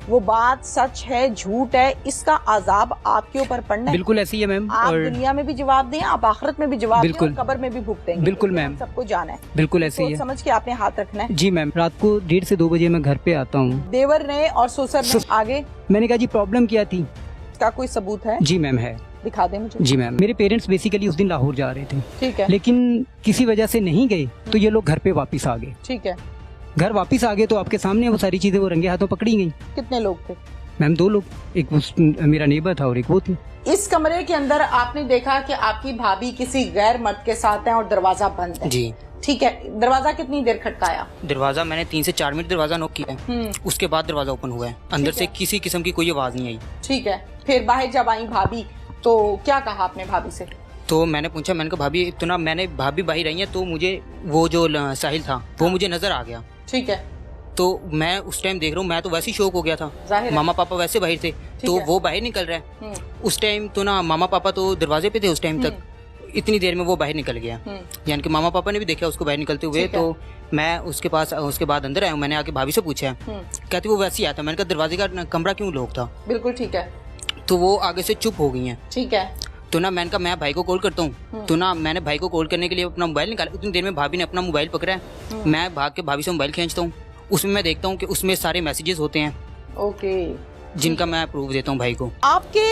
वो बात सच है झूठ है, इसका अजाब आपके ऊपर पड़ना है। बिल्कुल ऐसी है मैम। आप और दुनिया में भी जवाब दें, आप आखिरत में भी जवाब दें, बिल्कुल। और कब्र में भी भुगतेंगे। बिल्कुल तो मैम। सबको जाना है। बिल्कुल ऐसी तो है। समझ के आपने हाथ रखना है। जी मैम, रात को 1:30 से 2 बजे मैं घर पे आता हूँ। देवर ने और ससुर ने आगे मैंने कहा जी प्रॉब्लम क्या थी? का कोई सबूत है? जी मैम है। दिखा दे मुझे। जी मैम, मेरे पेरेंट्स बेसिकली उस दिन लाहौर जा रहे थे, ठीक है। लेकिन किसी वजह से नहीं गए तो ये लोग घर पे वापस आ गए। ठीक है। घर वापस आ गए तो आपके सामने वो सारी चीजें वो रंगे हाथों पकड़ी गई। कितने लोग थे? मैम 2 लोग, एक मेरा नेबर था और एक वो थी। इस कमरे के अंदर आपने देखा कि आपकी भाभी किसी गैर मर्द के साथ है और दरवाजा बंद है। जी ठीक है। दरवाजा कितनी देर खटकाया? दरवाजा मैंने 3 से 4 मिनट दरवाजा नॉक किया है, उसके बाद दरवाजा ओपन हुआ है। अंदर से किसी किस्म की कोई आवाज नहीं आई। ठीक है। फिर बाहर जब आई भाभी तो क्या कहा आपने भाभी से? तो मैंने पूछा, मैंने कहा भाभी इतना, मैंने भाभी बाहर आई है तो मुझे वो जो साहिल था वो मुझे नजर आ गया। ठीक है। तो मैं उस टाइम देख रहा हूँ, मैं तो वैसे ही शौक हो गया था। जाहिर है। मामा पापा वैसे बाहर थे तो है। वो बाहर निकल रहा है। उस टाइम तो ना मामा पापा तो दरवाजे पे थे उस टाइम तक। इतनी देर में वो बाहर निकल गया, यानी कि मामा पापा ने भी देखा उसको बाहर निकलते हुए। तो मैं उसके पास, उसके बाद अंदर आया हूँ। मैंने आके भाभी से पूछा, कहती वो वैसे ही आया था। मैंने कहा दरवाजे का कमरा क्यों लॉक था? बिल्कुल ठीक है। तो वो आगे से चुप हो गई हैं। ठीक है। तो ना मैंने कहा मैं भाई को कॉल करता हूँ। तो ना मैंने भाई को कॉल करने के लिए अपना मोबाइल निकाला। उतनी देर में भाभी ने अपना मोबाइल पकड़ा है। मैं भाग के भाभी से मोबाइल खींचता हूँ। उसमें मैं देखता हूँ कि उसमें सारे मैसेजेस होते हैं। ओके। जिनका मैं प्रूफ देता हूँ भाई को। आपके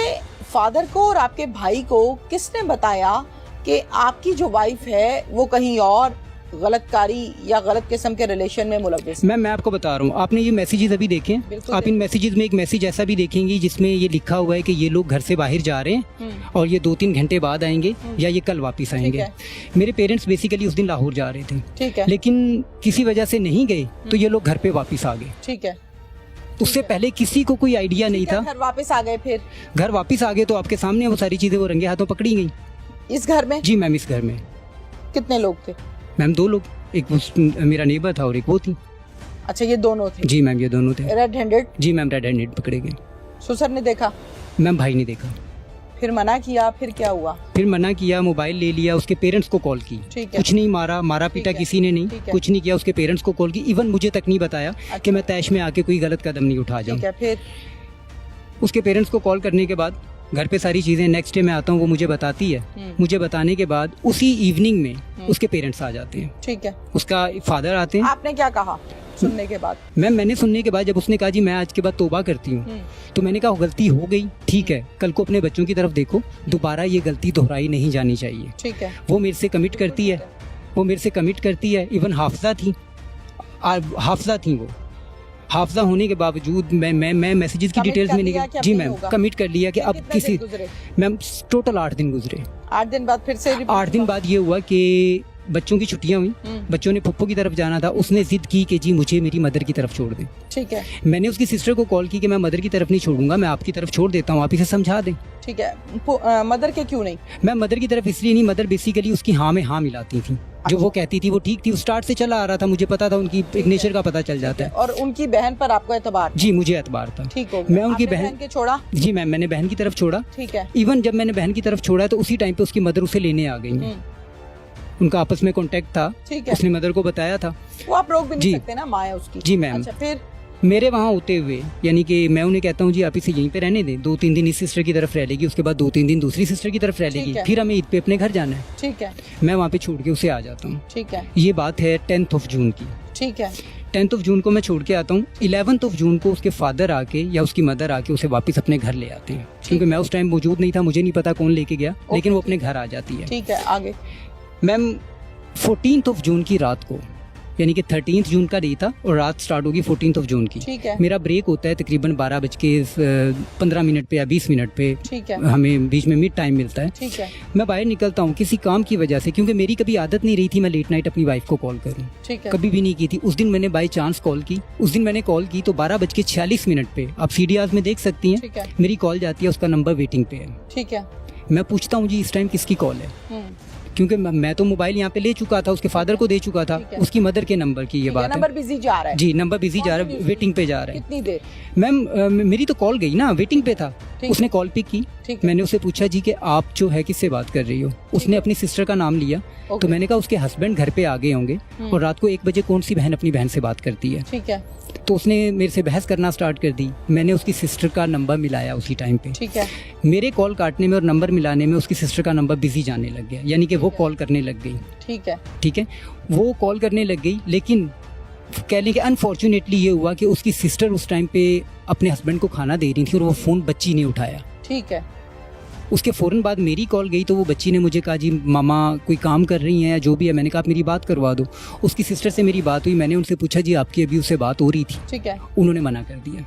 फादर को और आपके भाई को किसने बताया कि आपकी जो वाइफ है वो कहीं और गलतकारी या गलत किस्म के रिलेशन में मुलव्विस? मैम मैं आपको बता रहा हूँ, आपने ये मैसेजेस अभी देखे, आप इन मैसेजेस में एक मैसेज ऐसा भी देखेंगी जिसमें ये लिखा हुआ है कि ये लोग घर से बाहर जा रहे हैं और ये 2-3 घंटे बाद आएंगे या ये कल वापस आएंगे। मेरे पेरेंट्स बेसिकली उस दिन लाहौर जा रहे थे, ठीक है, लेकिन किसी वजह से नहीं गए तो ये लोग घर पे वापस आ गए। ठीक है। उससे पहले किसी को कोई आइडिया नहीं था। घर वापस आ गए? फिर घर वापस आ गए तो आपके सामने वो सारी चीजें वो रंगे हाथों पकड़ी गई। इस घर में? जी मैम, इस घर में। कितने लोग थे? मैम 2 लोग, एक मेरा नेबर था और एक वो थी। अच्छा, ये दोनों थे? जी मैम, ये दोनों थे। Red handed? जी मैम, रेड हैंडेड पकड़े गए। ससुर ने देखा? मैम भाई ने देखा। फिर मना किया? फिर क्या हुआ? फिर मना किया, मोबाइल ले लिया, उसके पेरेंट्स को कॉल की। ठीक है। कुछ नहीं मारा पीटा किसी ने नहीं, कुछ नहीं किया। उसके पेरेंट्स को कॉल की, इवन मुझे तक नहीं बताया कि मैं तैश में आके कोई गलत कदम नहीं उठा जाऊं। ठीक है। फिर उसके पेरेंट्स को कॉल करने के बाद घर पे सारी चीजें, नेक्स्ट डे मैं आता हूँ, वो मुझे बताती है। मुझे बताने के बाद उसी इवनिंग में उसके पेरेंट्स आ जाते हैं। ठीक है। उसका फादर आते हैं। आपने क्या कहा सुनने के बाद? मैंने सुनने के बाद जब उसने कहा जी मैं आज के बाद तौबा करती हूँ, तो मैंने कहा गलती हो गई, ठीक है, कल को अपने बच्चों की तरफ देखो, दोबारा ये गलती दोहराई नहीं जानी चाहिए। ठीक है। वो मेरे से कमिट करती है, इवन हाफजा थी वो। हाफजा होने के बावजूद मैं मैसेजेस की डिटेल्स में नहीं। जी मैम, कमिट कर लिया कि अब किसी, मैम टोटल 8 दिन गुजरे। 8 दिन बाद फिर से? 8 दिन बाद ये हुआ कि बच्चों की छुट्टियां हुई, बच्चों ने पप्पू की तरफ जाना था। उसने जिद की कि जी मुझे मेरी मदर की तरफ छोड़ दें। ठीक है। मैंने उसकी सिस्टर को कॉल की कि मैं मदर की तरफ नहीं छोड़ूंगा, मैं आपकी तरफ छोड़ देता हूँ, आप इसे समझा दें। ठीक है। मदर के क्यों नहीं? मैं मदर की तरफ इसलिए नहीं, मदर बेसिकली उसकी हाँ में हाँ मिलाती थी। जो वो कहती थी वो ठीक थी, स्टार्ट से चला आ रहा था, मुझे पता था, उनकी एक नेचर का पता चल जाता है। और उनकी बहन पर आपको एतबार? जी मुझे एतबार था। ठीक हो। मैं उनकी बहन के छोड़ा? जी मैम, मैंने बहन की तरफ छोड़ा। ठीक है। इवन जब मैंने बहन की तरफ छोड़ा तो उसी टाइम पे उसकी मदर उसे लेने आ गई। उनका आपस में कांटेक्ट था, उसने मदर को बताया था। वो आप रोक भी नहीं सकते ना, माँ है उसकी। जी मैम। अच्छा, फिर मेरे वहाँ होते हुए, यानी कि मैं उन्हें कहता हूँ जी आप इसे यहीं पे रहने दें, 2-3 दिन इस सिस्टर की तरफ रह लेगी, उसके बाद 2-3 दिन दूसरी सिस्टर की तरफ रह लेगी, फिर हमें ईद पे अपने घर जाना है। ठीक है। मैं वहाँ पे छोड़ के उसे आ जाता हूँ। ठीक है। ये बात है 10 जून की। ठीक है। 10 जून को मैं छोड़ के आता हूँ। 11 जून को उसके फादर आके या उसकी मदर आके उसे वापस अपने घर ले आते हैं, क्योंकि मैं उस टाइम मौजूद नहीं था, मुझे नहीं पता कौन लेके गया, लेकिन वो अपने घर आ जाती है। ठीक है, आगे? मैम 14 जून की रात को, यानी कि 13 जून का डे था और रात स्टार्ट होगी 14 जून की। ठीक है। मेरा ब्रेक होता है तकरीबन 12:15 पे या 20 मिनट पे। ठीक है। हमें बीच में मिड टाइम मिलता है। ठीक है। मैं बाहर निकलता हूँ किसी काम की वजह से, क्योंकि मेरी कभी आदत नहीं रही थी मैं लेट नाइट अपनी वाइफ को कॉल करूँ। ठीक है। कभी भी नहीं की थी। उस दिन मैंने बाई चांस कॉल की। उस दिन मैंने कॉल की तो 12:46 पे, आप CDRs में देख सकती हैं, मेरी कॉल जाती है, उसका नंबर वेटिंग पे है। ठीक है। मैं पूछता हूँ जी इस टाइम किसकी कॉल है, क्योंकि मैं तो मोबाइल यहाँ पे ले चुका था, उसके फादर को दे चुका था, उसकी मदर के नंबर की ये बात है। नंबर बिजी जा रहा है? जी, नंबर बिजी जा रहा है, वेटिंग पे जा रहा है। कितनी देर? मैम मेरी तो कॉल गई ना, वेटिंग पे था। उसने कॉल पिक की, मैंने उसे पूछा जी कि आप जो है किससे बात कर रही हो। उसने अपनी सिस्टर का नाम लिया, तो मैंने कहा उसके हस्बैंड घर पे आ गए होंगे, और रात को 1 बजे कौन सी बहन अपनी बहन से बात करती है। ठीक है। तो उसने मेरे से बहस करना स्टार्ट कर दी। मैंने उसकी सिस्टर का नंबर मिलाया उसी टाइम पे। ठीक है। मेरे कॉल काटने में और नंबर मिलाने में उसकी सिस्टर का नंबर बिजी जाने लग गया, यानी कि वो कॉल करने लग गई। ठीक है। ठीक है, वो कॉल करने लग गई, लेकिन कह लें कि अनफॉर्चुनेटली ये हुआ कि उसकी सिस्टर उस टाइम पे अपने हस्बैंड को खाना दे रही थी और वो फ़ोन बच्ची ने उठाया। ठीक है। उसके फ़ौरन बाद मेरी कॉल गई तो वो बच्ची ने मुझे कहा जी मामा कोई काम कर रही हैं या जो भी है। मैंने कहा आप मेरी बात करवा दो। उसकी सिस्टर से मेरी बात हुई, मैंने उनसे पूछा जी आपकी अभी उससे बात हो रही थी? ठीक है। उन्होंने मना कर दिया।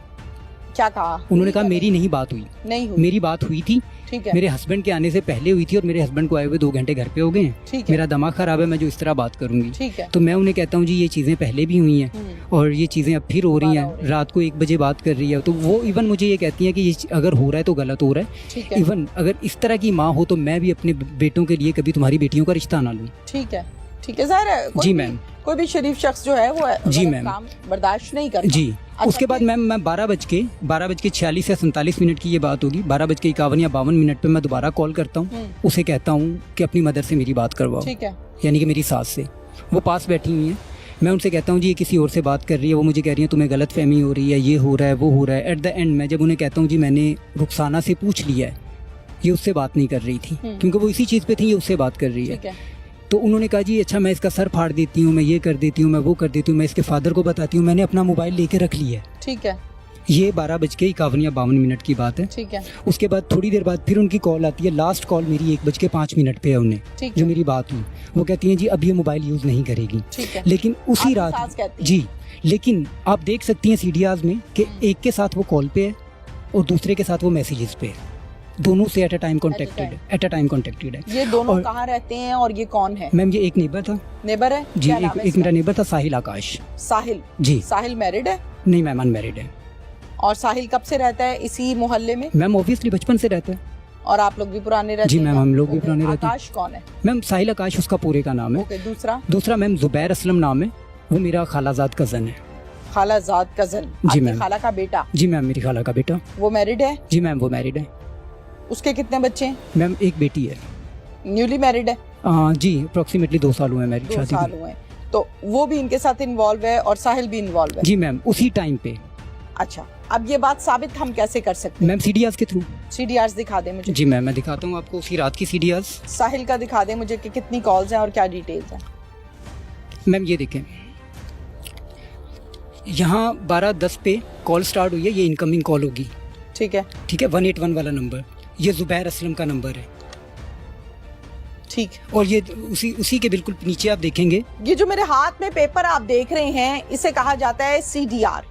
क्या कहा? उन्होंने कहा मेरी नहीं बात हुई। नहीं हुई। मेरी बात हुई थी, ठीक है। मेरे हस्बैंड के आने से पहले हुई थी और मेरे हस्बैंड को आए हुए 2 घंटे घर पे हो गए हैं। ठीक है। मेरा दिमाग खराब है, मैं जो इस तरह बात करूंगी। ठीक है। तो मैं उन्हें कहता हूँ जी ये चीज़ें पहले भी हुई हैं और ये चीज़ें अब फिर हो रही हैं। रात को 1 बजे बात कर रही है, तो वो इवन मुझे ये कहती हैं कि ये अगर हो रहा है तो गलत हो रहा है। ठीक है। इवन अगर इस तरह की माँ हो तो मैं भी अपने बेटों के लिए कभी तुम्हारी बेटियों का रिश्ता ना लूँ। ठीक है। ठीक है, ज़ाहिर है जी मैम, कोई भी शरीफ शख्स जो है वो जी मैम काम बर्दाश्त नहीं करता। जी। अच्छा, उसके बाद मैम मैं 12 बज के 46 या 47 मिनट की ये बात होगी, 12:51 या 52 मिनट पे मैं दोबारा कॉल करता हूँ। उसे कहता हूँ कि अपनी मदर से मेरी बात करवाओ। ठीक है। यानी कि मेरी सास से। वो पास बैठी हुई है। मैं उनसे कहता हूँ जी ये किसी और से बात कर रही है। वो मुझे कह रही है तुम्हें गलत फहमी हो रही है, ये हो रहा है, वो हो रहा है। एट द एंड मैं जब उन्हें कहता हूँ जी मैंने रुखसाना से पूछ लिया है, ये उससे बात नहीं कर रही थी क्योंकि वो इसी चीज़ पे थी, ये उससे बात कर रही है। तो उन्होंने कहा जी अच्छा मैं इसका सर फाड़ देती हूँ, मैं ये कर देती हूँ, मैं वो कर देती हूँ, मैं इसके फादर को बताती हूँ। मैंने अपना मोबाइल लेके रख लिया है। ठीक है। ये 12:51 या 52 मिनट की बात है। ठीक है। उसके बाद थोड़ी देर बाद फिर उनकी कॉल आती है। लास्ट कॉल मेरी 1:05 पे है उन्हें, जो मेरी बात हुई। वो कहती हैं जी अब ये मोबाइल यूज़ नहीं करेगी। ठीक है। लेकिन उसी रात जी, लेकिन आप देख सकती हैं सीडीआर्स में कि एक के साथ वो कॉल पे है और दूसरे के साथ वो मैसेजेस पे है। दोनों से एट अ टाइम कॉन्टेक्टेड है। ये दोनों कहाँ रहते हैं और ये कौन है? मैम ये एक नेबर था। नेबर है जी, एक मेरा नेबर था साहिल आकाश। साहिल जी। साहिल मैरिड है? नहीं मैम अनमैरिड है। और साहिल कब से रहता है इसी मोहल्ले में? मैम ऑब्वियसली बचपन से रहता है। और आप लोग भी पुराने रहते हैं? जी मैम हम लोग भी पुराने रहते हैं। आकाश कौन है? मैम साहिल आकाश उसका पूरे का नाम है। ओके। दूसरा मैम जुबैर असलम नाम है। वो मेरा खालाजाद कजन है। खालाजाद कजन? जी मैम। खाला का बेटा? जी मैम मेरी खाला का बेटा। वो मैरिड है? जी मैम वो मैरिड है। उसके कितने बच्चे हैं? मैम एक बेटी है। न्यूली मैरिड है? जी अप्रोक्सीमेटली 2 साल हुए हैं मैरिज शादी 2 साल हुए। तो वो भी इनके साथ इन्वॉल्व है और साहिल भी इन्वॉल्व है? जी मैम उसी टाइम पे। अच्छा, अब ये बात साबित हम कैसे कर सकते हैं? मैम सीडीआर्स के थ्रू। सीडीआर्स दिखा दे मुझे। जी मैम मैं दिखाता हूँ आपको उसी रात की सीडीआर्स। साहिल का दिखा दे मुझे कि कितनी कॉल्स हैं और क्या डिटेल्स हैं। मैम ये देखें, यहाँ 12:10 पे कॉल स्टार्ट हुई है। ये इनकमिंग कॉल होगी। ठीक है। 181 वाला नंबर, ये जुबैर असलम का नंबर है। ठीक। और ये उसी के बिल्कुल नीचे आप देखेंगे, ये जो मेरे हाथ में पेपर आप देख रहे हैं इसे कहा जाता है सीडीआर।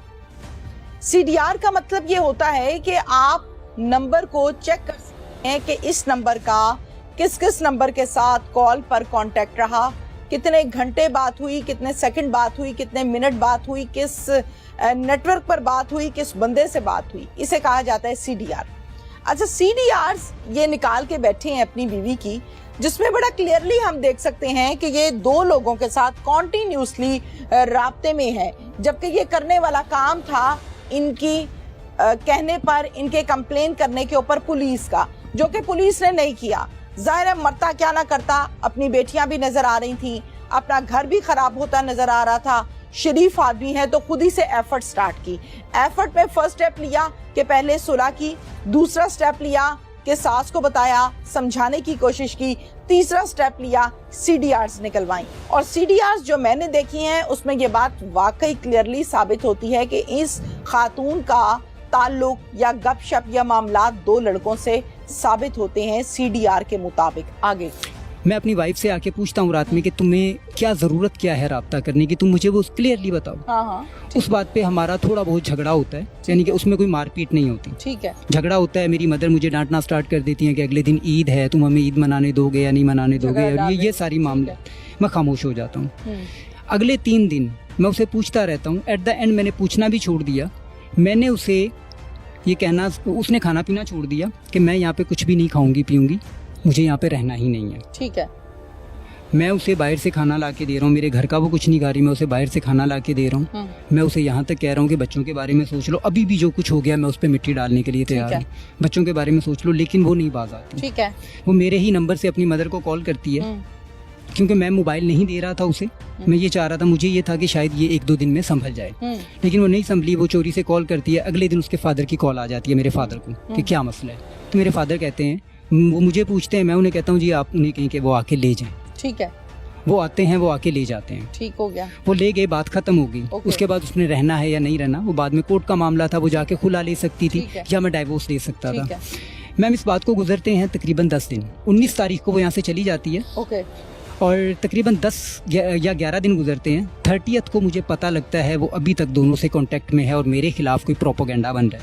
सीडीआर का मतलब ये होता है कि आप नंबर को चेक कर सकते हैं कि इस नंबर का किस किस नंबर के साथ कॉल पर कांटेक्ट रहा, कितने घंटे बात हुई, कितने सेकंड बात हुई, कितने मिनट बात हुई, किस नेटवर्क पर बात हुई, किस बंदे से बात हुई। इसे कहा जाता है सीडीआर। अच्छा, सीडीआर्स ये निकाल के बैठे हैं अपनी बीवी की, जिसमें बड़ा क्लियरली हम देख सकते हैं कि ये 2 लोगों के साथ कॉन्टिन्यूसली राब्ते में है, जबकि ये करने वाला काम था इनकी कहने पर, इनके कंप्लेन करने के ऊपर पुलिस का, जो कि पुलिस ने नहीं किया। जाहिर है मरता क्या ना करता, अपनी बेटियां भी नजर आ रही थी, अपना घर भी खराब होता नजर आ रहा था। शरीफ आदमी है तो खुद ही से एफर्ट स्टार्ट की। एफर्ट में फर्स्ट स्टेप लिया कि पहले सुलह की, दूसरा स्टेप लिया कि सास को बताया, समझाने की कोशिश की, तीसरा स्टेप लिया सीडीआर्स निकलवाई। और सीडीआर्स जो मैंने देखी हैं उसमें ये बात वाकई क्लियरली साबित होती है कि इस खातून का ताल्लुक या गपशप या मामला 2 लड़कों से साबित होते हैं सीडीआर के मुताबिक। आगे मैं अपनी वाइफ से आके पूछता हूँ रात में कि तुम्हें क्या ज़रूरत क्या है राब्ता करने की, तुम मुझे वो क्लियरली बताओ। हाँ, उस बात पे हमारा थोड़ा बहुत झगड़ा होता है, यानी कि उसमें कोई मारपीट नहीं होती। ठीक है। झगड़ा होता है, मेरी मदर मुझे डांटना स्टार्ट कर देती हैं कि अगले दिन ईद है, तुम हमें ईद मनाने दोगे या नहीं मनाने दोगे, और ये सारी मामले मैं खामोश हो जाता हूँ। अगले 3 दिन मैं उसे पूछता रहता हूँ। एट द एंड मैंने पूछना भी छोड़ दिया। मैंने उसे ये कहना, उसने खाना पीना छोड़ दिया कि मैं यहाँ पे कुछ भी नहीं खाऊंगी पीऊंगी, मुझे यहाँ पे रहना ही नहीं है। ठीक है। मैं उसे बाहर से खाना ला के दे रहा हूँ, मेरे घर का वो कुछ नहीं खा रही, मैं उसे बाहर से खाना ला के दे रहा हूँ। मैं उसे यहाँ तक कह रहा हूँ कि बच्चों के बारे में सोच लो, अभी भी जो कुछ हो गया मैं उस पर मिट्टी डालने के लिए तैयार हूँ, बच्चों के बारे में सोच लो, लेकिन वो नहीं बाज आती। ठीक है। वो मेरे ही नंबर से अपनी मदर को कॉल करती है क्योंकि मैं मोबाइल नहीं दे रहा था उसे, मैं ये चाह रहा था, मुझे ये था कि शायद ये 1-2 दिन में संभल जाए, लेकिन वो नहीं संभली। वो चोरी से कॉल करती है, अगले दिन उसके फादर की कॉल आ जाती है मेरे फादर को कि क्या मसला है। तो मेरे फादर कहते हैं, वो मुझे पूछते हैं, मैं उन्हें कहता हूँ जी आप उन्हें कहें कि वो आके ले जाएं। ठीक है, वो आते हैं, वो आके ले जाते हैं। ठीक हो गया, वो ले गए, बात खत्म हो गई। उसके बाद उसने रहना है या नहीं रहना, वो बाद में कोर्ट का मामला था, वो जाके खुला ले सकती थी या मैं डाइवोर्स ले सकता था। मैम इस बात को गुजरते हैं तकरीबन 10 दिन। 19 तारीख को वो यहाँ से चली जाती है और तकरीबन 10 या 11 दिन गुजरते हैं। 30th को मुझे पता लगता है वो अभी तक दोनों से कांटेक्ट में है और मेरे खिलाफ कोई प्रोपोगेंडा बन रहा है।